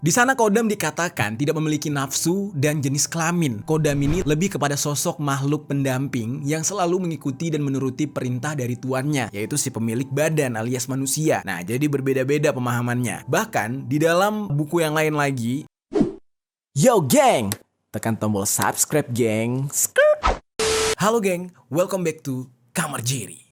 Di sana Kodam dikatakan tidak memiliki nafsu dan jenis kelamin. Kodam ini lebih kepada sosok makhluk pendamping yang selalu mengikuti dan menuruti perintah dari tuannya, yaitu si pemilik badan alias manusia. Nah, jadi berbeda-beda pemahamannya. Bahkan di dalam buku yang lain lagi, yo geng, tekan tombol subscribe geng. Halo geng, welcome back to Kamar Jiri.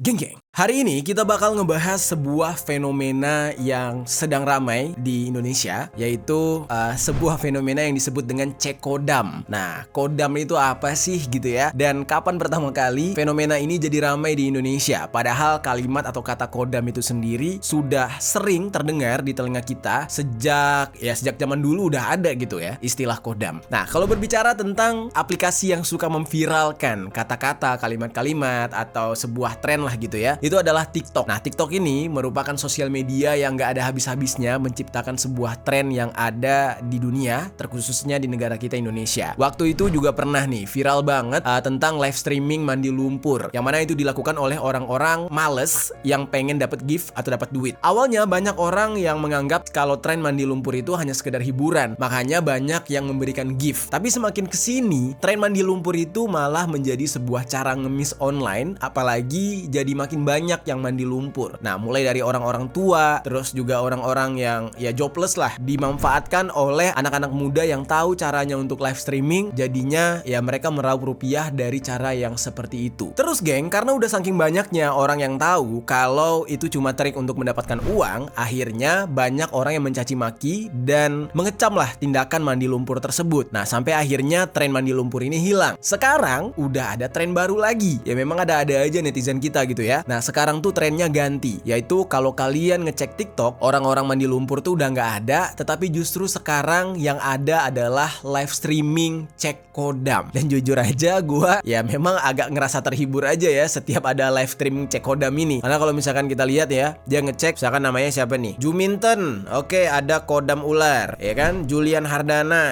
Geng, hari ini kita bakal ngebahas sebuah fenomena yang sedang ramai di Indonesia, yaitu sebuah fenomena yang disebut dengan cek kodam. Nah, kodam itu apa sih gitu ya? Dan kapan pertama kali fenomena ini jadi ramai di Indonesia? Padahal kalimat atau kata kodam itu sendiri sudah sering terdengar di telinga kita sejak zaman dulu udah ada gitu ya istilah kodam. Nah, kalau berbicara tentang aplikasi yang suka memviralkan kata-kata, kalimat-kalimat atau sebuah tren lah gitu ya, itu adalah TikTok. Nah, TikTok ini merupakan sosial media yang gak ada habis-habisnya menciptakan sebuah tren yang ada di dunia, terkhususnya di negara kita Indonesia. Waktu itu juga pernah nih viral banget tentang live streaming mandi lumpur, yang mana itu dilakukan oleh orang-orang males yang pengen dapat gift atau dapat duit. Awalnya banyak orang yang menganggap kalau tren mandi lumpur itu hanya sekedar hiburan, makanya banyak yang memberikan gift. Tapi semakin kesini, tren mandi lumpur itu malah menjadi sebuah cara ngemis online, apalagi jadi makin banyak yang mandi lumpur. Nah, mulai dari orang-orang tua, terus juga orang-orang yang ya jobless lah, dimanfaatkan oleh anak-anak muda yang tahu caranya untuk live streaming, jadinya ya mereka meraup rupiah dari cara yang seperti itu. Terus geng, karena udah saking banyaknya orang yang tahu kalau itu cuma trik untuk mendapatkan uang, akhirnya banyak orang yang mencaci maki dan mengecam lah tindakan mandi lumpur tersebut. Nah, sampai akhirnya tren mandi lumpur ini hilang. Sekarang udah ada tren baru lagi. Ya memang ada-ada aja netizen kita gitu ya. Nah, sekarang tuh trennya ganti, yaitu kalau kalian ngecek TikTok, orang-orang mandi lumpur tuh udah nggak ada, tetapi justru sekarang yang ada adalah live streaming cek kodam. Dan jujur aja gue ya memang agak ngerasa terhibur aja ya setiap ada live streaming cek kodam ini. Karena kalau misalkan kita lihat ya, dia ngecek misalkan namanya siapa nih? Juminten. Oke, ada kodam ular, ya kan? Julian Hardana,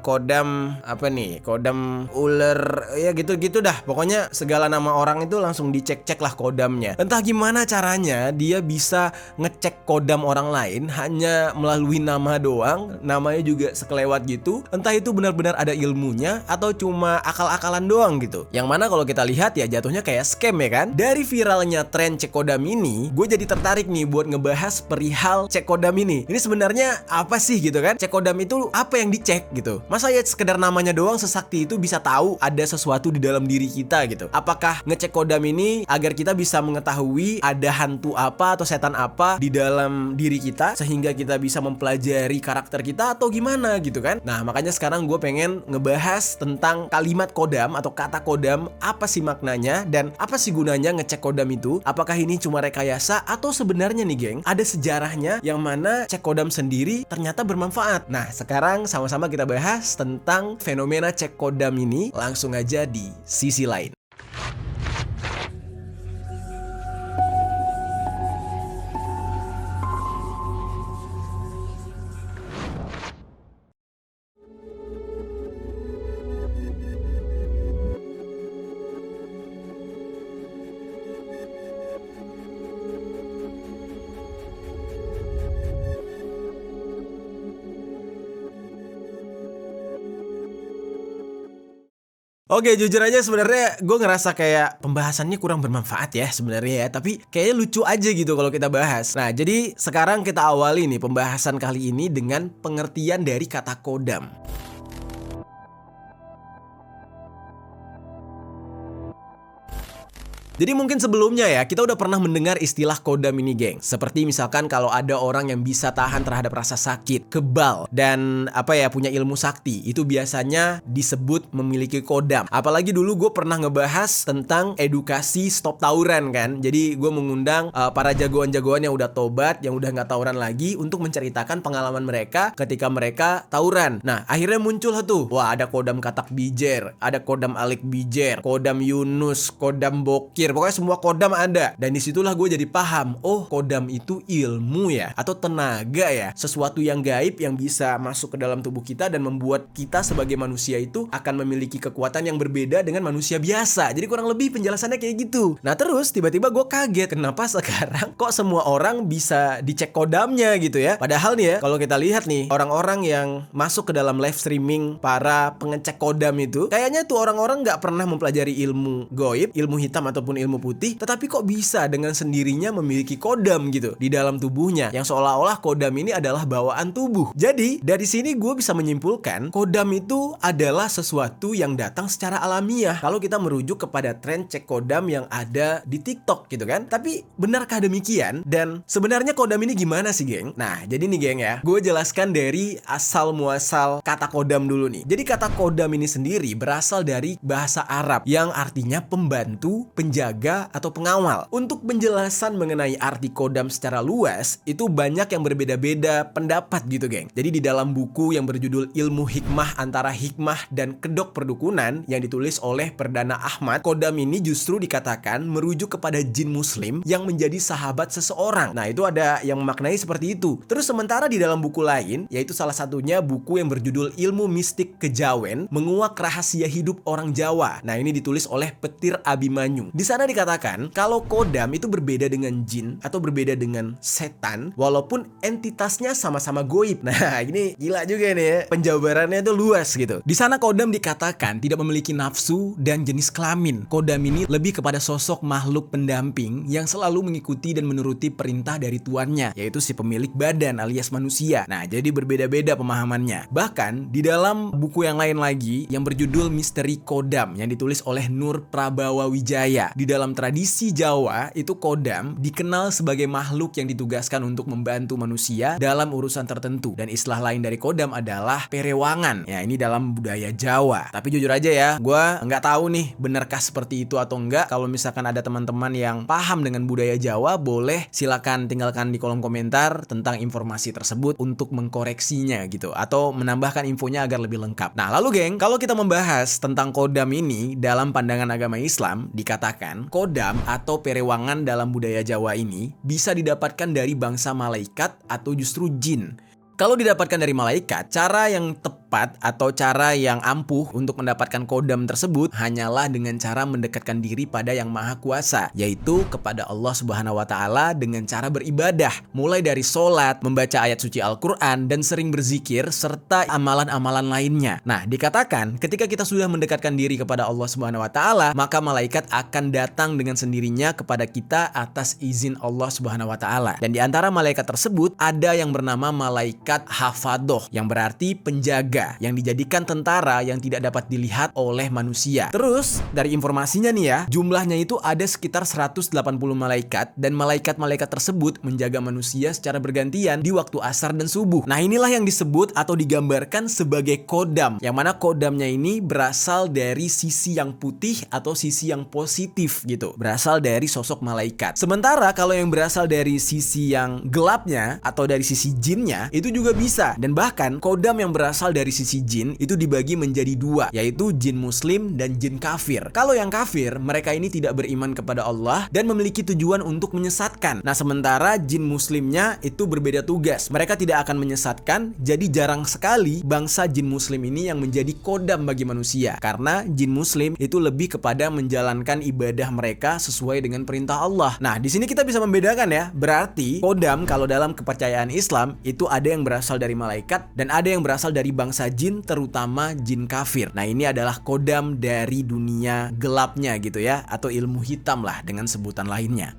kodam apa nih? Kodam ular, ya gitu-gitu dah. Pokoknya segala nama orang itu langsung dicek-cek lah kodamnya. Entah gimana caranya dia bisa ngecek kodam orang lain hanya melalui nama doang, namanya juga sekelewat gitu. Entah itu benar-benar ada ilmunya atau cuma akal-akalan doang gitu. Yang mana kalau kita lihat ya jatuhnya kayak scam ya kan. Dari viralnya tren cek kodam ini, gue jadi tertarik nih buat ngebahas perihal cek kodam ini. Ini sebenarnya apa sih gitu kan? Cek kodam itu apa yang dicek gitu? Masa ya sekedar namanya doang sesakti itu bisa tahu ada sesuatu di dalam diri kita gitu? Apakah ngecek kodam ini agar kita bisa mengetahui ada hantu apa atau setan apa di dalam diri kita sehingga kita bisa mempelajari karakter kita atau gimana gitu kan? Nah, makanya sekarang gue pengen ngebahas tentang kalimat kodam atau kata kodam, apa sih maknanya dan apa sih gunanya ngecek kodam itu? Apakah ini cuma rekayasa atau sebenarnya nih geng, ada sejarahnya yang mana cek kodam sendiri ternyata bermanfaat. Nah, sekarang sama-sama kita bahas tentang fenomena cek kodam ini, langsung aja di sisi lain. Oke, jujur aja sebenarnya gue ngerasa kayak pembahasannya kurang bermanfaat ya sebenarnya ya, tapi kayaknya lucu aja gitu kalau kita bahas. Nah, jadi sekarang kita awali nih pembahasan kali ini dengan pengertian dari kata kodam. Jadi mungkin sebelumnya ya, kita udah pernah mendengar istilah kodam ini geng. Seperti misalkan kalau ada orang yang bisa tahan terhadap rasa sakit, kebal, dan punya ilmu sakti, itu biasanya disebut memiliki kodam. Apalagi dulu gue pernah ngebahas tentang edukasi stop tawuran kan. Jadi gue mengundang para jagoan-jagoan yang udah tobat, yang udah gak tawuran lagi, untuk menceritakan pengalaman mereka ketika mereka tawuran. Nah, akhirnya muncul tuh, wah ada kodam Katak Bijer, ada kodam Alik Bijer, kodam Yunus, kodam Bokir, mikir, pokoknya semua kodam ada. Dan disitulah gue jadi paham, oh kodam itu ilmu ya, atau tenaga ya, sesuatu yang gaib yang bisa masuk ke dalam tubuh kita dan membuat kita sebagai manusia itu akan memiliki kekuatan yang berbeda dengan manusia biasa. Jadi kurang lebih penjelasannya kayak gitu. Nah terus tiba-tiba gue kaget, kenapa sekarang kok semua orang bisa dicek kodamnya gitu ya. Padahal nih ya, kalau kita lihat nih, orang-orang yang masuk ke dalam live streaming para pengecek kodam itu, kayaknya tuh orang-orang nggak pernah mempelajari ilmu goib, ilmu hitam ataupun ilmu putih, tetapi kok bisa dengan sendirinya memiliki kodam gitu di dalam tubuhnya, yang seolah-olah kodam ini adalah bawaan tubuh. Jadi dari sini gue bisa menyimpulkan kodam itu adalah sesuatu yang datang secara alamiah kalau kita merujuk kepada tren cek kodam yang ada di TikTok gitu kan. Tapi benarkah demikian? Dan sebenarnya kodam ini gimana sih geng? Nah jadi nih geng ya, gue jelaskan dari asal muasal kata kodam dulu nih. Jadi kata kodam ini sendiri berasal dari bahasa Arab yang artinya pembantu, penjaga, atau pengawal. Untuk penjelasan mengenai arti kodam secara luas, itu banyak yang berbeda-beda pendapat gitu geng. Jadi di dalam buku yang berjudul Ilmu Hikmah Antara Hikmah dan Kedok Perdukunan yang ditulis oleh Perdana Ahmad, kodam ini justru dikatakan merujuk kepada jin muslim yang menjadi sahabat seseorang. Nah itu ada yang memaknai seperti itu. Terus sementara di dalam buku lain, yaitu salah satunya buku yang berjudul Ilmu Mistik Kejawen, Menguak Rahasia Hidup Orang Jawa. Nah ini ditulis oleh Petir Abimanyu. Di sana dikatakan kalau kodam itu berbeda dengan jin atau berbeda dengan setan, walaupun entitasnya sama-sama goib. Nah ini gila juga nih ya, penjabarannya itu luas gitu. Di sana kodam dikatakan tidak memiliki nafsu dan jenis kelamin. Kodam ini lebih kepada sosok makhluk pendamping yang selalu mengikuti dan menuruti perintah dari tuannya, yaitu si pemilik badan alias manusia. Nah jadi berbeda-beda pemahamannya. Bahkan di dalam buku yang lain lagi yang berjudul Misteri Kodam yang ditulis oleh Nur Prabawa Wijaya, di dalam tradisi Jawa itu kodam dikenal sebagai makhluk yang ditugaskan untuk membantu manusia dalam urusan tertentu, dan istilah lain dari kodam adalah perewangan. Ya ini dalam budaya Jawa. Tapi jujur aja ya, gue nggak tahu nih benarkah seperti itu atau enggak. Kalau misalkan ada teman-teman yang paham dengan budaya Jawa, boleh silakan tinggalkan di kolom komentar tentang informasi tersebut untuk mengkoreksinya gitu, atau menambahkan infonya agar lebih lengkap. Nah lalu geng, kalau kita membahas tentang kodam ini dalam pandangan agama Islam, dikatakan kodam atau perewangan dalam budaya Jawa ini bisa didapatkan dari bangsa malaikat atau justru jin. Kalau didapatkan dari malaikat, cara yang tepat atau cara yang ampuh untuk mendapatkan kodam tersebut hanyalah dengan cara mendekatkan diri pada Yang Maha Kuasa, yaitu kepada Allah Subhanahu wa Ta'ala dengan cara beribadah, mulai dari sholat, membaca ayat suci Al-Quran, dan sering berzikir serta amalan-amalan lainnya. Nah, dikatakan ketika kita sudah mendekatkan diri kepada Allah Subhanahu wa Ta'ala, maka malaikat akan datang dengan sendirinya kepada kita atas izin Allah Subhanahu wa Ta'ala. Dan di antara malaikat tersebut ada yang bernama malaikat Hafadoh, yang berarti penjaga, yang dijadikan tentara yang tidak dapat dilihat oleh manusia. Terus dari informasinya nih ya, jumlahnya itu ada sekitar 180 malaikat, dan malaikat-malaikat tersebut menjaga manusia secara bergantian di waktu asar dan subuh. Nah inilah yang disebut atau digambarkan sebagai kodam, yang mana kodamnya ini berasal dari sisi yang putih atau sisi yang positif gitu, berasal dari sosok malaikat. Sementara kalau yang berasal dari sisi yang gelapnya atau dari sisi jinnya itu juga bisa. Dan bahkan kodam yang berasal dari sisi jin itu dibagi menjadi dua, yaitu jin muslim dan jin kafir. Kalau yang kafir, mereka ini tidak beriman kepada Allah dan memiliki tujuan untuk menyesatkan. Nah sementara jin muslimnya itu berbeda tugas, mereka tidak akan menyesatkan. Jadi jarang sekali bangsa jin muslim ini yang menjadi kodam bagi manusia, karena jin muslim itu lebih kepada menjalankan ibadah mereka sesuai dengan perintah Allah. Nah di sini kita bisa membedakan ya, berarti kodam kalau dalam kepercayaan Islam itu ada yang berasal dari malaikat dan ada yang berasal dari bangsa jin, terutama jin kafir. Nah ini adalah kodam dari dunia gelapnya gitu ya, atau ilmu hitam lah dengan sebutan lainnya.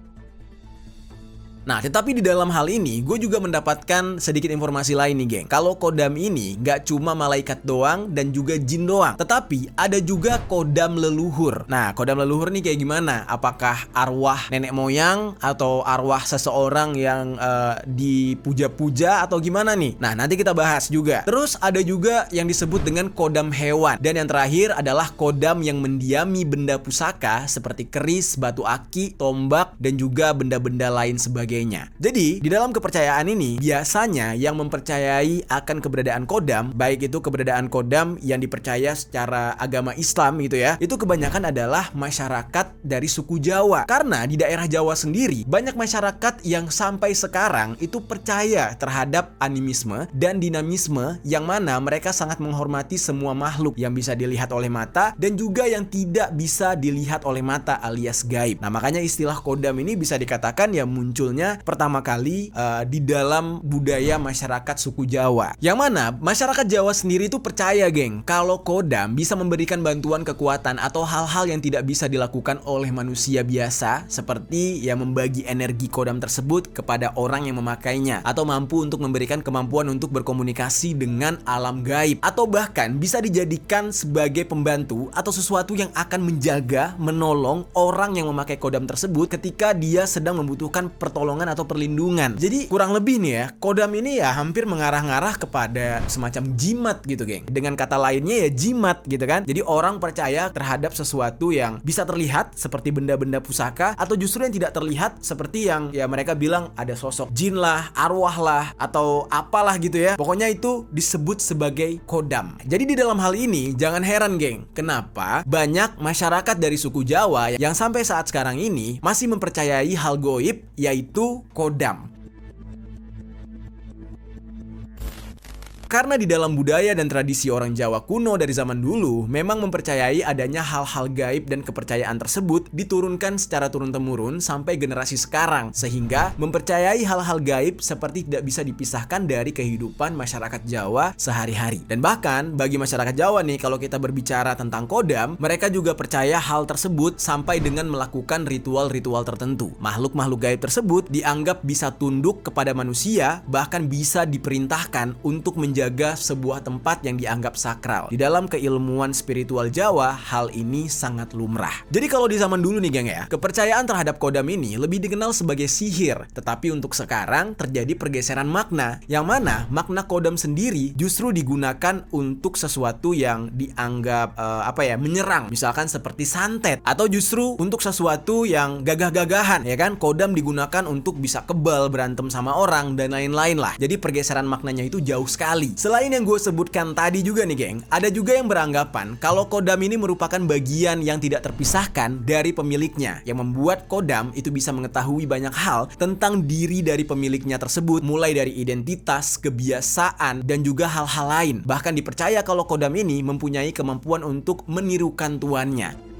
Nah, tetapi di dalam hal ini, gue juga mendapatkan sedikit informasi lain nih, geng. Kalau kodam ini gak cuma malaikat doang dan juga jin doang, tetapi ada juga kodam leluhur. Nah, kodam leluhur nih kayak gimana? Apakah arwah nenek moyang atau arwah seseorang yang dipuja-puja atau gimana nih? Nah, nanti kita bahas juga. Terus ada juga yang disebut dengan kodam hewan. Dan yang terakhir adalah kodam yang mendiami benda pusaka seperti keris, batu aki, tombak, dan juga benda-benda lain sebagainya. sebagainya. Jadi, di dalam kepercayaan ini, biasanya yang mempercayai akan keberadaan kodam, baik itu keberadaan kodam yang dipercaya secara agama Islam gitu ya, itu kebanyakan adalah masyarakat dari suku Jawa. Karena di daerah Jawa sendiri, banyak masyarakat yang sampai sekarang itu percaya terhadap animisme dan dinamisme, yang mana mereka sangat menghormati semua makhluk yang bisa dilihat oleh mata dan juga yang tidak bisa dilihat oleh mata alias gaib. Nah, makanya istilah kodam ini bisa dikatakan ya munculnya pertama kali di dalam budaya masyarakat suku Jawa. Yang mana masyarakat Jawa sendiri itu percaya, geng, kalau kodam bisa memberikan bantuan kekuatan atau hal-hal yang tidak bisa dilakukan oleh manusia biasa, seperti ya membagi energi kodam tersebut kepada orang yang memakainya, atau mampu untuk memberikan kemampuan untuk berkomunikasi dengan alam gaib, atau bahkan bisa dijadikan sebagai pembantu atau sesuatu yang akan menjaga, menolong orang yang memakai kodam tersebut ketika dia sedang membutuhkan pertolongan atau perlindungan. Jadi kurang lebih nih ya, kodam ini ya hampir mengarah-ngarah kepada semacam jimat gitu, geng. Dengan kata lainnya ya jimat gitu kan. Jadi orang percaya terhadap sesuatu yang bisa terlihat seperti benda-benda pusaka, atau justru yang tidak terlihat seperti yang ya mereka bilang ada sosok jin lah, arwah lah, atau apalah gitu ya. Pokoknya itu disebut sebagai kodam. Jadi di dalam hal ini jangan heran, geng, kenapa banyak masyarakat dari suku Jawa yang sampai saat sekarang ini masih mempercayai hal goib, yaitu kodam. Karena di dalam budaya dan tradisi orang Jawa kuno dari zaman dulu memang mempercayai adanya hal-hal gaib, dan kepercayaan tersebut diturunkan secara turun-temurun sampai generasi sekarang, sehingga mempercayai hal-hal gaib seperti tidak bisa dipisahkan dari kehidupan masyarakat Jawa sehari-hari. Dan bahkan bagi masyarakat Jawa nih, kalau kita berbicara tentang kodam, mereka juga percaya hal tersebut sampai dengan melakukan ritual-ritual tertentu. Makhluk-makhluk gaib tersebut dianggap bisa tunduk kepada manusia, bahkan bisa diperintahkan untuk menjaga sebuah tempat yang dianggap sakral. Di dalam keilmuan spiritual Jawa, hal ini sangat lumrah. Jadi kalau di zaman dulu nih, geng ya, kepercayaan terhadap kodam ini lebih dikenal sebagai sihir. Tetapi untuk sekarang terjadi pergeseran makna, yang mana makna kodam sendiri justru digunakan untuk sesuatu yang dianggap menyerang, misalkan seperti santet, atau justru untuk sesuatu yang gagah-gagahan, ya kan? Kodam digunakan untuk bisa kebal, berantem sama orang, dan lain-lain lah. Jadi pergeseran maknanya itu jauh sekali. Selain yang gue sebutkan tadi juga nih, geng, ada juga yang beranggapan kalau kodam ini merupakan bagian yang tidak terpisahkan dari pemiliknya, yang membuat kodam itu bisa mengetahui banyak hal tentang diri dari pemiliknya tersebut, mulai dari identitas, kebiasaan, dan juga hal-hal lain. Bahkan dipercaya kalau kodam ini mempunyai kemampuan untuk menirukan tuannya.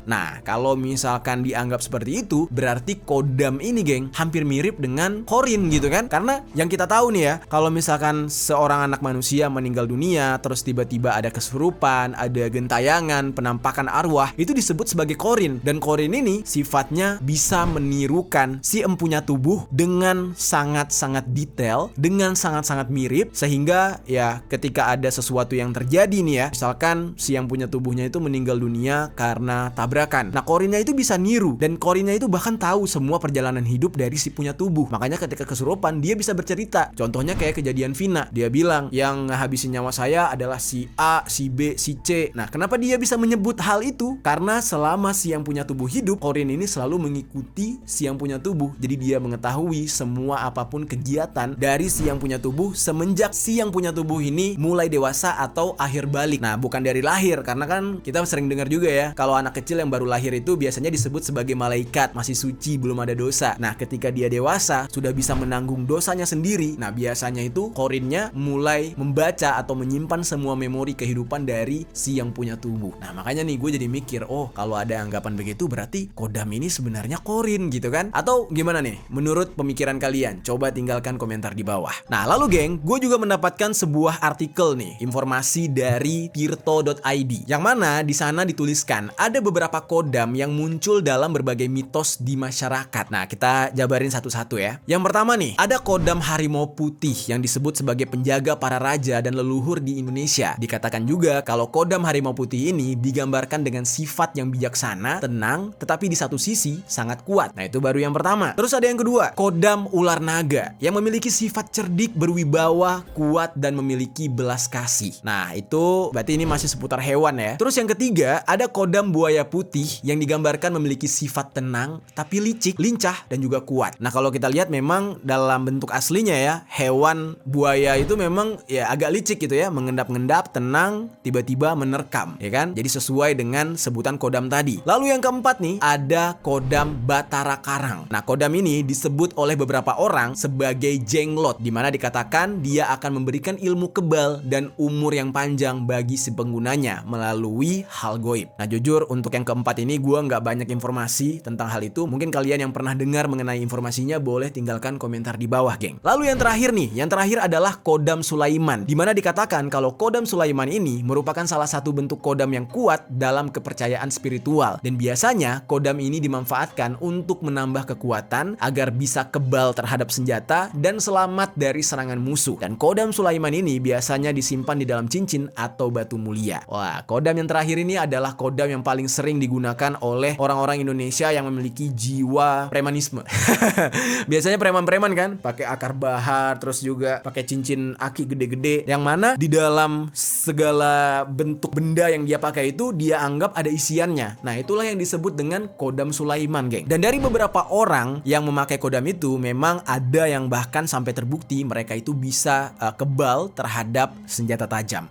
Nah, kalau misalkan dianggap seperti itu, berarti kodam ini, geng, hampir mirip dengan Qorin gitu kan? Karena yang kita tahu nih ya, kalau misalkan seorang anak manusia meninggal dunia, terus tiba-tiba ada kesurupan, ada gentayangan, penampakan arwah, itu disebut sebagai Qorin. Dan Qorin ini sifatnya bisa menirukan si empunya tubuh dengan sangat-sangat detail, dengan sangat-sangat mirip, sehingga ya ketika ada sesuatu yang terjadi nih ya, misalkan si yang punya tubuhnya itu meninggal dunia karena tabrakan. Nah, Qorinnya itu bisa niru, dan Qorinnya itu bahkan tahu semua perjalanan hidup dari si punya tubuh. Makanya ketika kesurupan dia bisa bercerita. Contohnya kayak kejadian Vina, dia bilang yang ngahabisin nyawa saya adalah si A, si B, si C. Nah, kenapa dia bisa menyebut hal itu? Karena selama si yang punya tubuh hidup, Qorin ini selalu mengikuti si yang punya tubuh. Jadi dia mengetahui semua apapun kegiatan dari si yang punya tubuh semenjak si yang punya tubuh ini mulai dewasa atau akhir balik. Nah, bukan dari lahir, karena kan kita sering dengar juga ya, kalau anak kecil yang baru lahir itu biasanya disebut sebagai malaikat, masih suci, belum ada dosa. Nah, ketika dia dewasa, sudah bisa menanggung dosanya sendiri. Nah, biasanya itu Qorinnya mulai membaca atau menyimpan semua memori kehidupan dari si yang punya tubuh. Nah, makanya nih gue jadi mikir, oh, kalau ada anggapan begitu berarti kodam ini sebenarnya Qorin gitu kan? Atau gimana nih menurut pemikiran kalian? Coba tinggalkan komentar di bawah. Nah, lalu geng, gue juga mendapatkan sebuah artikel nih, informasi dari tirto.id, yang mana di sana dituliskan ada beberapa beberapa kodam yang muncul dalam berbagai mitos di masyarakat. Nah, kita jabarin satu-satu ya. Yang pertama nih, ada kodam harimau putih yang disebut sebagai penjaga para raja dan leluhur di Indonesia. Dikatakan juga kalau kodam harimau putih ini digambarkan dengan sifat yang bijaksana, tenang, tetapi di satu sisi sangat kuat. Nah, itu baru yang pertama. Terus ada yang kedua, kodam ular naga yang memiliki sifat cerdik, berwibawa, kuat, dan memiliki belas kasih. Nah, itu berarti ini masih seputar hewan ya. Terus yang ketiga, ada kodam buaya putih yang digambarkan memiliki sifat tenang, tapi licik, lincah, dan juga kuat. Nah, kalau kita lihat memang dalam bentuk aslinya ya, hewan buaya itu memang ya agak licik gitu ya, mengendap-endap, tenang, tiba-tiba menerkam, ya kan? Jadi sesuai dengan sebutan kodam tadi. Lalu yang keempat nih, ada kodam Batara Karang. Nah, kodam ini disebut oleh beberapa orang sebagai jenglot, di mana dikatakan dia akan memberikan ilmu kebal dan umur yang panjang bagi si penggunanya melalui hal goib. Nah, jujur untuk yang keempat ini gue nggak banyak informasi tentang hal itu. Mungkin kalian yang pernah dengar mengenai informasinya boleh tinggalkan komentar di bawah, geng. Lalu yang terakhir nih, yang terakhir adalah kodam Sulaiman, di mana dikatakan kalau kodam Sulaiman ini merupakan salah satu bentuk kodam yang kuat dalam kepercayaan spiritual, dan biasanya kodam ini dimanfaatkan untuk menambah kekuatan agar bisa kebal terhadap senjata dan selamat dari serangan musuh. Dan kodam Sulaiman ini biasanya disimpan di dalam cincin atau batu mulia. Wah, kodam yang terakhir ini adalah kodam yang paling sering digunakan oleh orang-orang Indonesia yang memiliki jiwa premanisme. Biasanya preman-preman kan pakai akar bahar, terus juga pakai cincin aki gede-gede, yang mana di dalam segala bentuk benda yang dia pakai itu dia anggap ada isiannya. Nah, itulah yang disebut dengan kodam Sulaiman, geng. Dan dari beberapa orang yang memakai kodam itu, memang ada yang bahkan sampai terbukti mereka itu bisa kebal terhadap senjata tajam.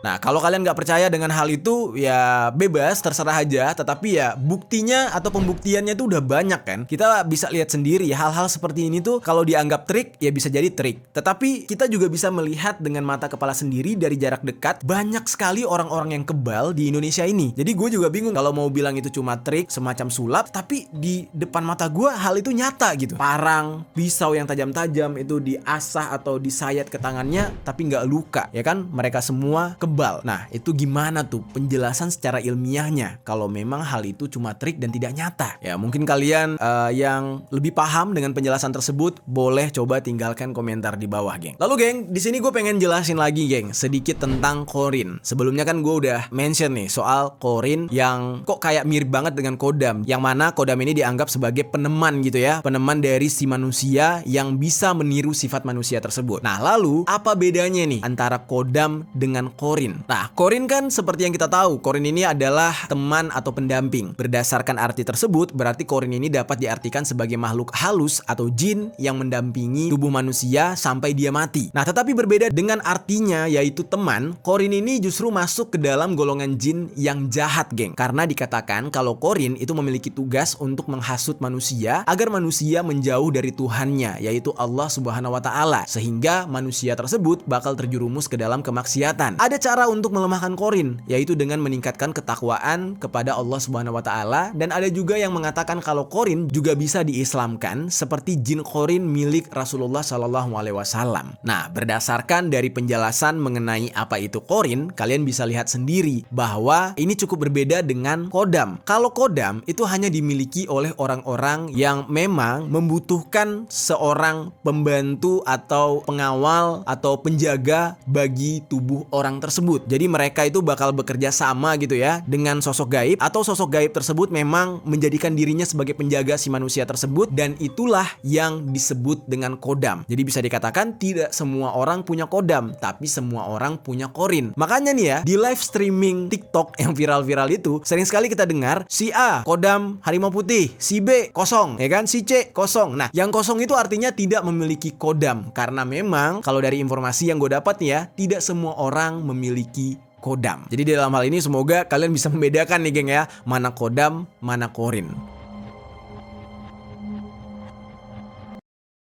Nah, kalau kalian nggak percaya dengan hal itu, ya bebas, terserah aja. Tetapi ya buktinya atau pembuktiannya itu udah banyak kan. Kita bisa lihat sendiri hal-hal seperti ini tuh kalau dianggap trik, ya bisa jadi trik. Tetapi kita juga bisa melihat dengan mata kepala sendiri dari jarak dekat, banyak sekali orang-orang yang kebal di Indonesia ini. Jadi gue juga bingung kalau mau bilang itu cuma trik, semacam sulap, tapi di depan mata gue hal itu nyata gitu. Parang, pisau yang tajam-tajam itu diasah atau disayat ke tangannya, tapi nggak luka, ya kan? Mereka semua kebal. Nah, itu gimana tuh penjelasan secara ilmiahnya kalau memang hal itu cuma trik dan tidak nyata? Ya, mungkin kalian yang lebih paham dengan penjelasan tersebut boleh coba tinggalkan komentar di bawah, geng. Lalu, geng, di sini gue pengen jelasin lagi, geng, sedikit tentang Qorin. Sebelumnya kan gue udah mention nih soal Qorin yang kok kayak mirip banget dengan kodam, yang mana kodam ini dianggap sebagai peneman gitu ya, peneman dari si manusia yang bisa meniru sifat manusia tersebut. Nah, lalu apa bedanya nih antara kodam dengan Qorin? Nah, Qorin kan seperti yang kita tahu, Qorin ini adalah teman atau pendamping. Berdasarkan arti tersebut, berarti Qorin ini dapat diartikan sebagai makhluk halus atau jin yang mendampingi tubuh manusia sampai dia mati. Nah, tetapi berbeda dengan artinya yaitu teman, Qorin ini justru masuk ke dalam golongan jin yang jahat, geng. Karena dikatakan kalau Qorin itu memiliki tugas untuk menghasut manusia agar manusia menjauh dari Tuhannya, yaitu Allah Subhanahu wa Ta'ala, sehingga manusia tersebut bakal terjerumus ke dalam kemaksiatan. Ada cara untuk melemahkan Qorin, yaitu dengan meningkatkan ketakwaan kepada Allah Subhanahu wa Ta'ala, dan ada juga yang mengatakan kalau Qorin juga bisa diislamkan seperti jin Qorin milik Rasulullah Shallallahu alaihi wasallam. Nah, berdasarkan dari penjelasan mengenai apa itu Qorin, kalian bisa lihat sendiri bahwa ini cukup berbeda dengan kodam. Kalau kodam itu hanya dimiliki oleh orang-orang yang memang membutuhkan seorang pembantu atau pengawal atau penjaga bagi tubuh orang tersebut. Jadi mereka itu bakal bekerja sama gitu ya dengan sosok gaib, atau sosok gaib tersebut memang menjadikan dirinya sebagai penjaga si manusia tersebut, dan itulah yang disebut dengan kodam. Jadi bisa dikatakan tidak semua orang punya kodam, tapi semua orang punya Qorin. Makanya nih ya, di live streaming TikTok yang viral-viral itu sering sekali kita dengar si A kodam harimau putih, si B kosong, ya kan, si C kosong. Nah, yang kosong itu artinya tidak memiliki kodam, karena memang kalau dari informasi yang gue dapat nih ya, tidak semua orang memiliki kodam. Jadi dalam hal ini semoga kalian bisa membedakan nih, geng, ya, mana kodam, mana Qorin.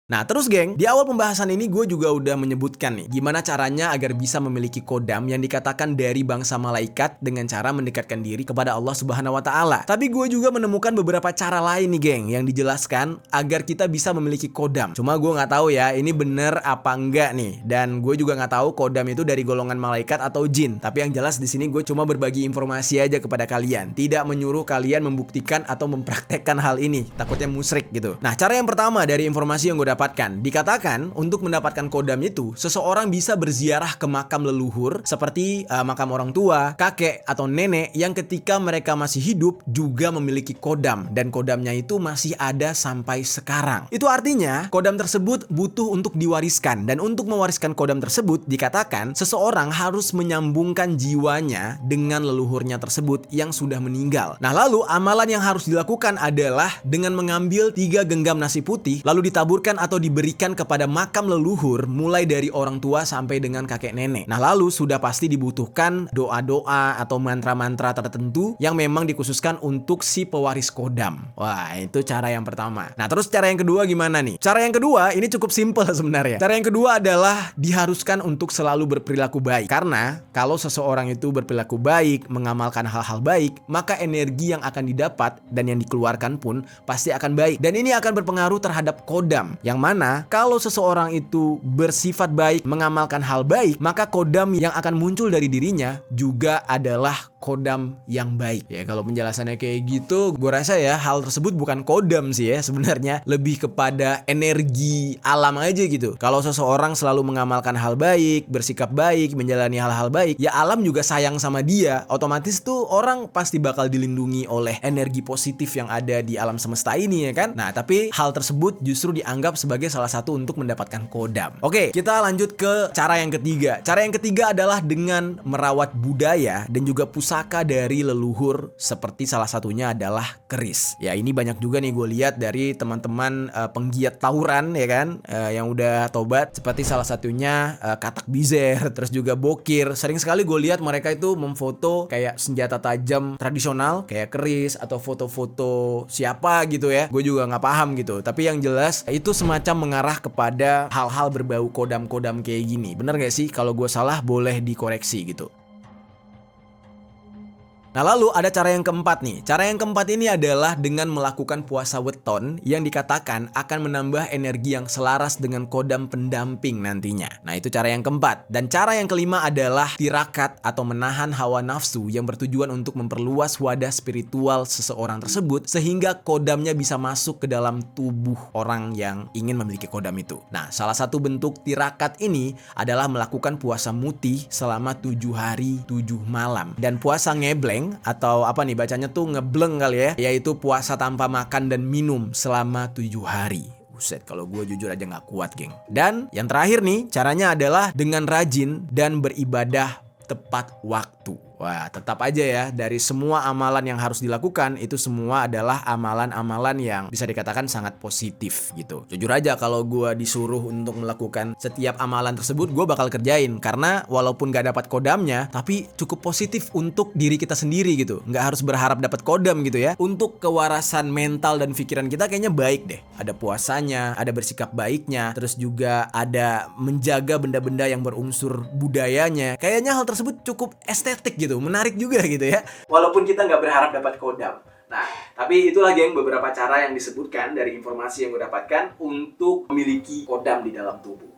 Nah terus geng, di awal pembahasan ini gue juga udah menyebutkan nih gimana caranya agar bisa memiliki kodam yang dikatakan dari bangsa malaikat dengan cara mendekatkan diri kepada Allah Subhanahu wa Ta'ala. Tapi gue juga menemukan beberapa cara lain nih geng yang dijelaskan agar kita bisa memiliki kodam. Cuma gue nggak tahu ya ini bener apa enggak nih, dan gue juga nggak tahu kodam itu dari golongan malaikat atau jin. Tapi yang jelas di sini gue cuma berbagi informasi aja kepada kalian, tidak menyuruh kalian membuktikan atau mempraktekkan hal ini, takutnya musyrik gitu. Nah cara yang pertama dari informasi yang gue dapatkan, dikatakan untuk mendapatkan kodam itu seseorang bisa berziarah ke makam leluhur seperti makam orang tua, kakek atau nenek yang ketika mereka masih hidup juga memiliki kodam, dan kodamnya itu masih ada sampai sekarang. Itu artinya kodam tersebut butuh untuk diwariskan, dan untuk mewariskan kodam tersebut dikatakan seseorang harus menyambungkan jiwanya dengan leluhurnya tersebut yang sudah meninggal. Nah lalu amalan yang harus dilakukan adalah dengan mengambil 3 genggam nasi putih lalu ditaburkan atau diberikan kepada makam leluhur mulai dari orang tua sampai dengan kakek nenek. Nah lalu sudah pasti dibutuhkan doa-doa atau mantra-mantra tertentu yang memang dikhususkan untuk si pewaris kodam. Wah itu cara yang pertama. Nah terus cara yang kedua gimana nih? Cara yang kedua ini cukup simpel sebenarnya. Cara yang kedua adalah diharuskan untuk selalu berperilaku baik. Karena kalau seseorang itu berperilaku baik, mengamalkan hal-hal baik, maka energi yang akan didapat dan yang dikeluarkan pun pasti akan baik. Dan ini akan berpengaruh terhadap kodam. Yang mana kalau seseorang itu bersifat baik, mengamalkan hal baik, maka kodam yang akan muncul dari dirinya juga adalah kodam yang baik. Ya kalau penjelasannya kayak gitu, gue rasa ya hal tersebut bukan kodam sih ya, sebenarnya lebih kepada energi alam aja gitu. Kalau seseorang selalu mengamalkan hal baik, bersikap baik, menjalani hal-hal baik, ya alam juga sayang sama dia. Otomatis tuh orang pasti bakal dilindungi oleh energi positif yang ada di alam semesta ini ya kan. Nah tapi hal tersebut justru dianggap sebagai salah satu untuk mendapatkan kodam. Oke, kita lanjut ke cara yang ketiga. Cara yang ketiga adalah dengan merawat budaya dan juga pusaka dari leluhur, seperti salah satunya adalah keris. Ya ini banyak juga nih gue lihat dari teman-teman penggiat tawuran ya kan, yang udah tobat, seperti salah satunya Katak Bizer, terus juga Bokir. Sering sekali gue lihat mereka itu memfoto kayak senjata tajam tradisional kayak keris atau foto-foto siapa gitu ya. Gue juga nggak paham gitu. Tapi yang jelas itu semacam mengarah kepada hal-hal berbau kodam-kodam kayak gini. Bener gak sih? Kalau gue salah boleh dikoreksi gitu. Nah lalu ada cara yang keempat nih. Cara yang keempat ini adalah dengan melakukan puasa weton yang dikatakan akan menambah energi yang selaras dengan kodam pendamping nantinya. Nah itu cara yang keempat. Dan cara yang kelima adalah tirakat atau menahan hawa nafsu yang bertujuan untuk memperluas wadah spiritual seseorang tersebut sehingga kodamnya bisa masuk ke dalam tubuh orang yang ingin memiliki kodam itu. Nah salah satu bentuk tirakat ini adalah melakukan puasa mutih selama 7 hari 7 malam. Dan puasa ngebleng atau apa nih bacanya tuh ngebleng kali ya, yaitu puasa tanpa makan dan minum selama 7 hari. Buset, kalau gue jujur aja gak kuat geng. Dan yang terakhir nih caranya adalah dengan rajin dan beribadah tepat waktu. Wah, tetap aja ya, dari semua amalan yang harus dilakukan, itu semua adalah amalan-amalan yang bisa dikatakan sangat positif gitu. Jujur aja kalau gue disuruh untuk melakukan setiap amalan tersebut, gue bakal kerjain. Karena walaupun gak dapat kodamnya, tapi cukup positif untuk diri kita sendiri gitu. Gak harus berharap dapat kodam gitu ya. Untuk kewarasan mental dan pikiran kita kayaknya baik deh. Ada puasanya, ada bersikap baiknya, terus juga ada menjaga benda-benda yang berunsur budayanya. Kayaknya hal tersebut cukup estetik gitu, menarik juga gitu ya. Walaupun kita nggak berharap dapat kodam. Nah, tapi itulah geng beberapa cara yang disebutkan dari informasi yang gue dapatkan untuk memiliki kodam di dalam tubuh.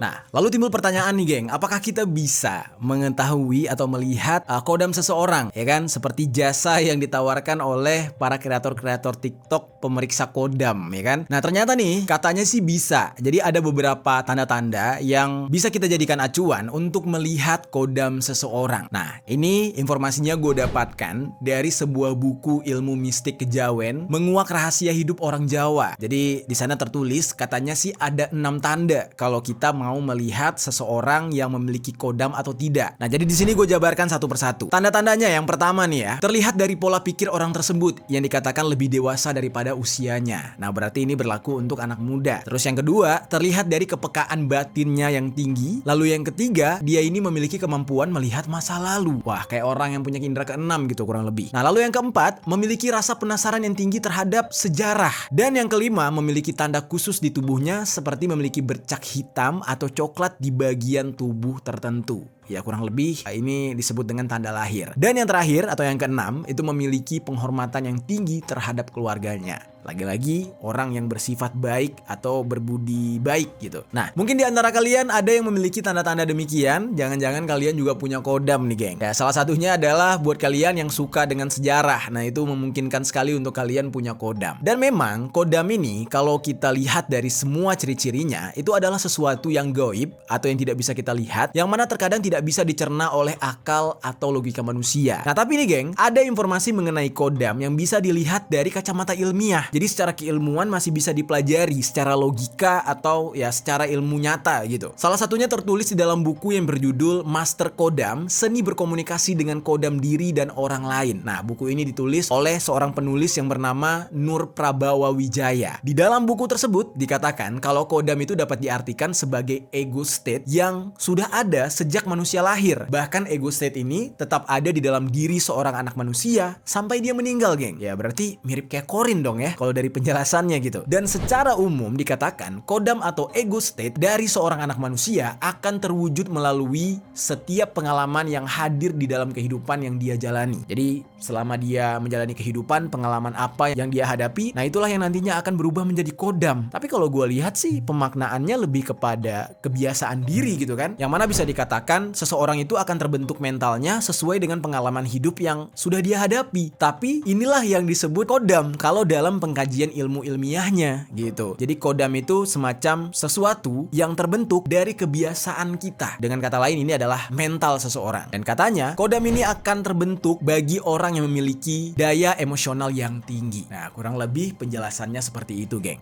Nah, lalu timbul pertanyaan nih geng, apakah kita bisa mengetahui atau melihat kodam seseorang, ya kan? Seperti jasa yang ditawarkan oleh para kreator-kreator TikTok pemeriksa kodam, ya kan? Nah, ternyata nih katanya sih bisa. Jadi ada beberapa tanda-tanda yang bisa kita jadikan acuan untuk melihat kodam seseorang. Nah, ini informasinya gue dapatkan dari sebuah buku ilmu mistik kejawen, menguak rahasia hidup orang Jawa. Jadi di sana tertulis katanya sih ada 6 tanda kalau kita mau melihat seseorang yang memiliki kodam atau tidak. Nah, jadi di sini gue jabarkan satu persatu. Tanda-tandanya yang pertama nih ya, terlihat dari pola pikir orang tersebut yang dikatakan lebih dewasa daripada usianya. Nah, berarti ini berlaku untuk anak muda. Terus yang kedua, terlihat dari kepekaan batinnya yang tinggi. Lalu yang ketiga, dia ini memiliki kemampuan melihat masa lalu. Wah, kayak orang yang punya indera keenam gitu kurang lebih. Nah, lalu yang keempat, memiliki rasa penasaran yang tinggi terhadap sejarah. Dan yang kelima, memiliki tanda khusus di tubuhnya seperti memiliki bercak hitam atau coklat di bagian tubuh tertentu. Ya, kurang lebih ini disebut dengan tanda lahir. Dan yang terakhir atau yang keenam, itu memiliki penghormatan yang tinggi terhadap keluarganya. Lagi-lagi orang yang bersifat baik atau berbudi baik gitu. Nah, mungkin di antara kalian ada yang memiliki tanda-tanda demikian. Jangan-jangan kalian juga punya kodam nih, geng. Ya, salah satunya adalah buat kalian yang suka dengan sejarah. Nah, itu memungkinkan sekali untuk kalian punya kodam. Dan memang kodam ini kalau kita lihat dari semua ciri-cirinya, itu adalah sesuatu yang gaib atau yang tidak bisa kita lihat, yang mana terkadang tidak bisa dicerna oleh akal atau logika manusia. Nah, tapi nih, geng, ada informasi mengenai kodam yang bisa dilihat dari kacamata ilmiah. Jadi secara keilmuan masih bisa dipelajari secara logika atau ya secara ilmu nyata gitu. Salah satunya tertulis di dalam buku yang berjudul Master Kodam, Seni Berkomunikasi dengan Kodam Diri dan Orang Lain. Nah, buku ini ditulis oleh seorang penulis yang bernama Nur Prabawa Wijaya. Di dalam buku tersebut dikatakan kalau kodam itu dapat diartikan sebagai ego state yang sudah ada sejak manusia lahir. Bahkan ego state ini tetap ada di dalam diri seorang anak manusia sampai dia meninggal, geng. Ya, berarti mirip kayak Korin dong ya kalau dari penjelasannya gitu. Dan secara umum dikatakan kodam atau ego state dari seorang anak manusia akan terwujud melalui setiap pengalaman yang hadir di dalam kehidupan yang dia jalani. Jadi selama dia menjalani kehidupan, pengalaman apa yang dia hadapi, nah itulah yang nantinya akan berubah menjadi kodam. Tapi kalau gue lihat sih pemaknaannya lebih kepada kebiasaan diri gitu kan, yang mana bisa dikatakan seseorang itu akan terbentuk mentalnya sesuai dengan pengalaman hidup yang sudah dia hadapi. Tapi inilah yang disebut kodam kalau dalam pengkajian ilmu ilmiahnya gitu. Jadi kodam itu semacam sesuatu yang terbentuk dari kebiasaan kita. Dengan kata lain, ini adalah mental seseorang. Dan katanya kodam ini akan terbentuk bagi orang yang memiliki daya emosional yang tinggi. Nah, kurang lebih penjelasannya seperti itu, geng.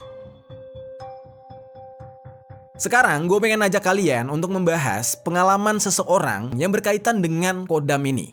Sekarang gue pengen ajak kalian untuk membahas pengalaman seseorang yang berkaitan dengan kodam ini.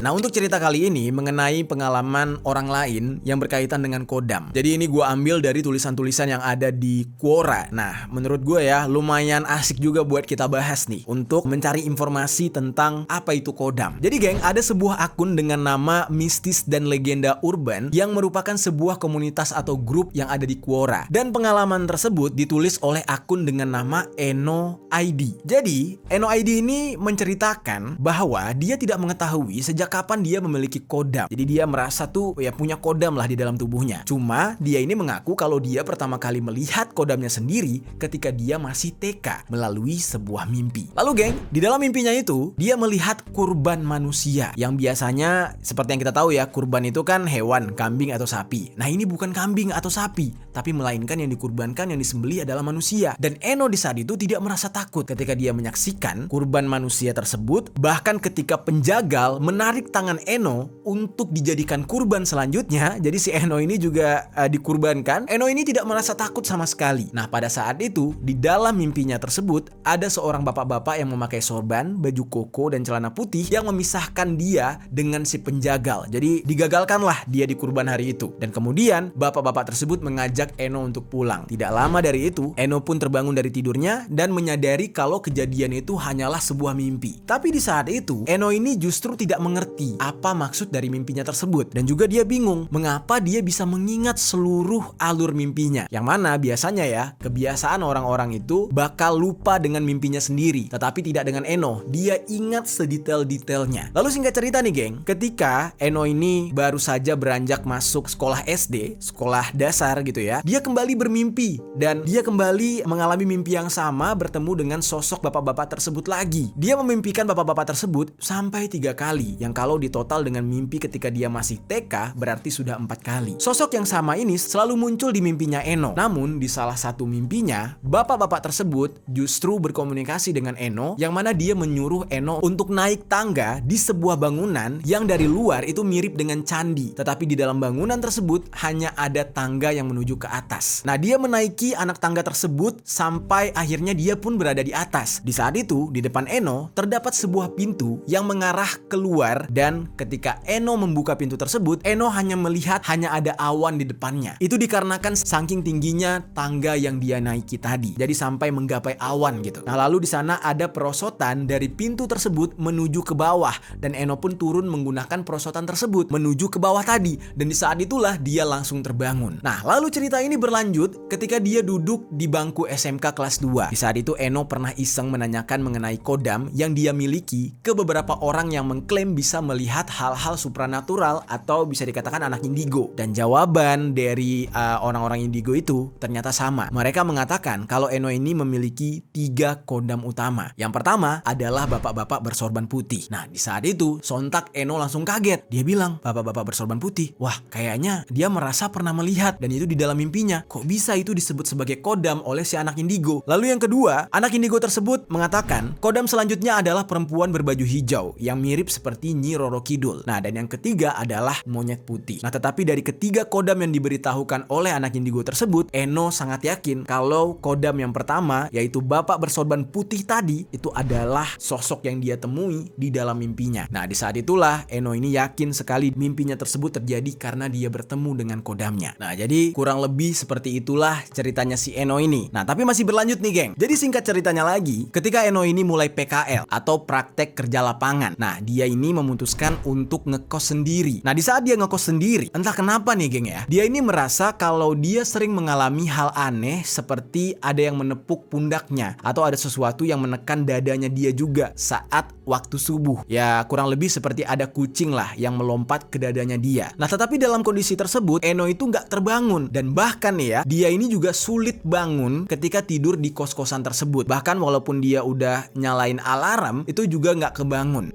Nah, untuk cerita kali ini mengenai pengalaman orang lain yang berkaitan dengan kodam. Jadi ini gue ambil dari tulisan-tulisan yang ada di Quora. Nah, menurut gue ya lumayan asik juga buat kita bahas nih untuk mencari informasi tentang apa itu kodam. Jadi geng, ada sebuah akun dengan nama Mistis dan Legenda Urban yang merupakan sebuah komunitas atau grup yang ada di Quora. Dan pengalaman tersebut ditulis oleh akun dengan nama Eno ID. Jadi, Eno ID ini menceritakan bahwa dia tidak mengetahui sejak kapan dia memiliki kodam. Jadi dia merasa tuh ya punya kodam lah di dalam tubuhnya. Cuma dia ini mengaku kalau dia pertama kali melihat kodamnya sendiri ketika dia masih TK melalui sebuah mimpi. Lalu geng, di dalam mimpinya itu dia melihat kurban manusia yang biasanya seperti yang kita tahu ya, kurban itu kan hewan, kambing atau sapi. Nah, ini bukan kambing atau sapi, tapi melainkan yang dikurbankan, yang disembelih adalah manusia. Dan Eno di saat itu tidak merasa takut ketika dia menyaksikan kurban manusia tersebut. Bahkan ketika penjagal menarik tangan Eno untuk dijadikan kurban selanjutnya, jadi si Eno ini juga dikurbankan. Eno ini tidak merasa takut sama sekali. Nah, pada saat itu di dalam mimpinya tersebut ada seorang bapak-bapak yang memakai sorban, baju koko dan celana putih yang memisahkan dia dengan si penjagal. Jadi digagalkanlah dia dikurban hari itu. Dan kemudian bapak-bapak tersebut mengajak Eno untuk pulang. Tidak lama dari itu Eno pun terbangun dari tidurnya dan menyadari kalau kejadian itu hanyalah sebuah mimpi. Tapi di saat itu Eno ini justru tidak mengerti apa maksud dari mimpinya tersebut. Dan juga dia bingung mengapa dia bisa mengingat seluruh alur mimpinya. Yang mana biasanya ya, kebiasaan orang-orang itu bakal lupa dengan mimpinya sendiri. Tetapi tidak dengan Eno, dia ingat sedetail-detailnya. Lalu singkat cerita nih geng, ketika Eno ini baru saja beranjak masuk sekolah SD, sekolah dasar gitu ya, dia kembali bermimpi. Dan dia kembali mengalami mimpi yang sama, bertemu dengan sosok bapak-bapak tersebut lagi. Dia memimpikan bapak-bapak tersebut sampai 3 kali. Yang kalau ditotal dengan mimpi ketika dia masih TK berarti sudah 4 kali. Sosok yang sama ini selalu muncul di mimpinya Eno. Namun di salah satu mimpinya, bapak-bapak tersebut justru berkomunikasi dengan Eno yang mana dia menyuruh Eno untuk naik tangga di sebuah bangunan yang dari luar itu mirip dengan candi. Tetapi di dalam bangunan tersebut hanya ada tangga yang menuju ke atas. Nah, dia menaiki anak tangga tersebut sampai akhirnya dia pun berada di atas. Di saat itu, di depan Eno terdapat sebuah pintu yang mengarah keluar dan ketika Eno membuka pintu tersebut, Eno hanya melihat hanya ada awan di depannya. Itu dikarenakan saking tingginya tangga yang dia naiki tadi. Jadi sampai menggapai awan gitu. Nah, lalu di sana ada perosotan dari pintu tersebut menuju ke bawah dan Eno pun turun menggunakan perosotan tersebut menuju ke bawah tadi dan di saat itulah dia langsung terbangun. Nah, lalu cerita ini berlanjut ketika dia duduk di bangku SMK kelas 2. Di saat itu Eno pernah iseng menanyakan mengenai kodam yang dia miliki ke beberapa orang yang mengklaim bisa melihat hal-hal supranatural atau bisa dikatakan anak indigo. Dan jawaban dari orang-orang indigo itu ternyata sama. Mereka mengatakan kalau Eno ini memiliki 3 kodam utama. Yang pertama adalah bapak-bapak bersorban putih. Nah, di saat itu sontak Eno langsung kaget. Dia bilang, bapak-bapak bersorban putih. Wah, kayaknya dia merasa pernah melihat dan itu di dalam mimpinya. Kok bisa itu disebut sebagai kodam oleh si anak indigo? Lalu yang kedua, anak indigo tersebut mengatakan kodam selanjutnya adalah perempuan berbaju hijau yang mirip seperti Nyi Roro Kidul. Nah, dan yang ketiga adalah monyet putih. Nah, tetapi dari ketiga kodam yang diberitahukan oleh anak indigo tersebut, Eno sangat yakin kalau kodam yang pertama yaitu bapak bersorban putih tadi itu adalah sosok yang dia temui di dalam mimpinya. Nah, di saat itulah Eno ini yakin sekali mimpinya tersebut terjadi karena dia bertemu dengan kodamnya. Nah, jadi kurang lebih seperti itulah ceritanya si Eno ini. Nah, tapi masih berlanjut nih, geng. Jadi singkat ceritanya lagi, ketika Eno ini mulai PKL atau praktek kerja lapangan. Nah, dia ini memutuskan untuk ngekos sendiri. Nah, di saat dia ngekos sendiri, entah kenapa nih, geng ya, dia ini merasa kalau dia sering mengalami hal aneh seperti ada yang menepuk pundaknya atau ada sesuatu yang menekan dadanya dia juga saat waktu subuh. Ya, kurang lebih seperti ada kucing lah yang melompat ke dadanya dia. Nah, tetapi dalam kondisi tersebut, Eno itu nggak terbangun. Dan bahkan nih ya, dia ini juga sulit bangun ketika tidur di kos-kosan tersebut. Bahkan walaupun dia udah nyalain alarm, itu juga nggak kebangun.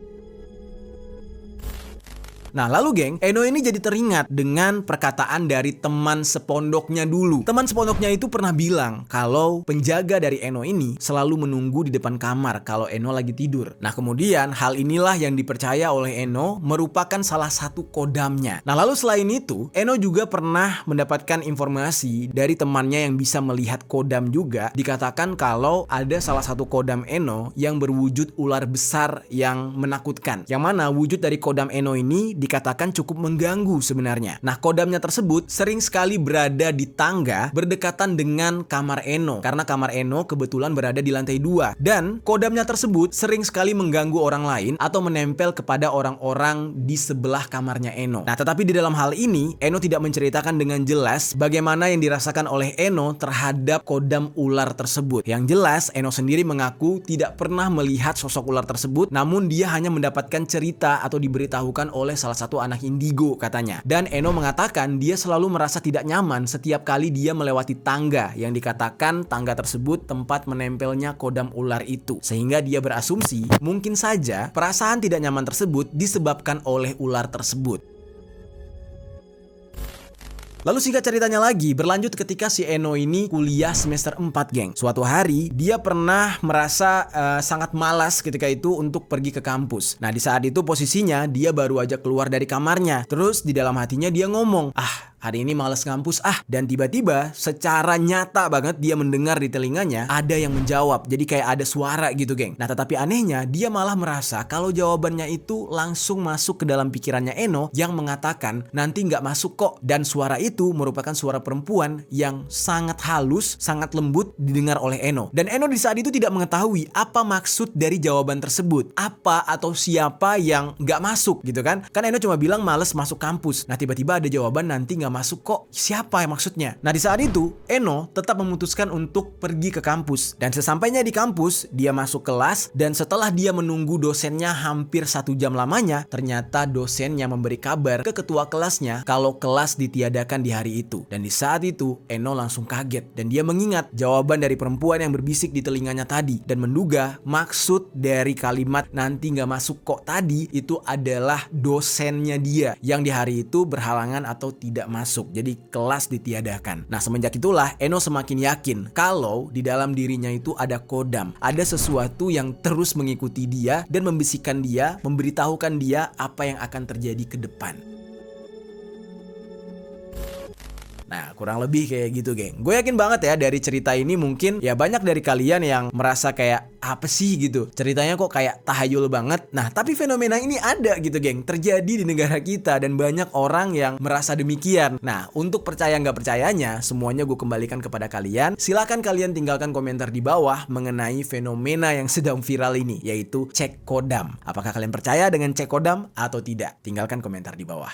Nah, lalu geng, Eno ini jadi teringat dengan perkataan dari teman sepondoknya dulu. Teman sepondoknya itu pernah bilang kalau penjaga dari Eno ini selalu menunggu di depan kamar kalau Eno lagi tidur. Nah, kemudian hal inilah yang dipercaya oleh Eno merupakan salah satu kodamnya. Nah, lalu selain itu, Eno juga pernah mendapatkan informasi dari temannya yang bisa melihat kodam juga. Dikatakan kalau ada salah satu kodam Eno yang berwujud ular besar yang menakutkan. Yang mana wujud dari kodam Eno ini dikatakan cukup mengganggu sebenarnya. Nah, kodamnya tersebut sering sekali berada di tangga berdekatan dengan kamar Eno karena kamar Eno kebetulan berada di lantai 2 dan kodamnya tersebut sering sekali mengganggu orang lain atau menempel kepada orang-orang di sebelah kamarnya Eno. Nah, tetapi di dalam hal ini Eno tidak menceritakan dengan jelas bagaimana yang dirasakan oleh Eno terhadap kodam ular tersebut. Yang jelas Eno sendiri mengaku tidak pernah melihat sosok ular tersebut, namun dia hanya mendapatkan cerita atau diberitahukan oleh salah satu anak indigo katanya. Dan Eno mengatakan dia selalu merasa tidak nyaman setiap kali dia melewati tangga yang dikatakan tangga tersebut tempat menempelnya kodam ular itu. Sehingga dia berasumsi mungkin saja perasaan tidak nyaman tersebut disebabkan oleh ular tersebut. Lalu singkat ceritanya lagi, berlanjut ketika si Eno ini kuliah semester 4, geng. Suatu hari, dia pernah merasa sangat malas ketika itu untuk pergi ke kampus. Nah, di saat itu posisinya dia baru aja keluar dari kamarnya. Terus di dalam hatinya dia ngomong, hari ini males ngampus dan tiba-tiba secara nyata banget dia mendengar di telinganya ada yang menjawab. Jadi kayak ada suara gitu, geng. Nah, tetapi anehnya dia malah merasa kalau jawabannya itu langsung masuk ke dalam pikirannya Eno yang mengatakan nanti nggak masuk kok. Dan suara itu merupakan suara perempuan yang sangat halus, sangat lembut didengar oleh Eno. Dan Eno di saat itu tidak mengetahui apa maksud dari jawaban tersebut. Apa atau siapa yang nggak masuk gitu kan. Kan Eno cuma bilang males masuk kampus. Nah, tiba-tiba ada jawaban nanti nggak masuk kok. Siapa yang maksudnya? Nah di saat itu, Eno tetap memutuskan untuk pergi ke kampus. Dan sesampainya di kampus, dia masuk kelas. Dan setelah dia menunggu dosennya hampir 1 jam lamanya, ternyata dosennya memberi kabar ke ketua kelasnya kalau kelas ditiadakan di hari itu. Dan di saat itu, Eno langsung kaget. Dan dia mengingat jawaban dari perempuan yang berbisik di telinganya tadi. Dan menduga maksud dari kalimat nanti gak masuk kok tadi itu adalah dosennya dia yang di hari itu berhalangan atau tidak masuk. Jadi kelas ditiadakan. Nah semenjak itulah Eno semakin yakin kalau di dalam dirinya itu ada kodam. Ada sesuatu yang terus mengikuti dia dan membisikkan dia, memberitahukan dia apa yang akan terjadi ke depan. Nah kurang lebih kayak gitu geng. Gue yakin banget ya dari cerita ini mungkin ya banyak dari kalian yang merasa kayak apa sih gitu, ceritanya kok kayak tahayul banget. Nah tapi fenomena ini ada gitu geng, terjadi di negara kita dan banyak orang yang merasa demikian. Nah untuk percaya nggak percayanya semuanya gue kembalikan kepada kalian. Silakan kalian tinggalkan komentar di bawah mengenai fenomena yang sedang viral ini, yaitu cek kodam. Apakah kalian percaya dengan cek kodam atau tidak? Tinggalkan komentar di bawah.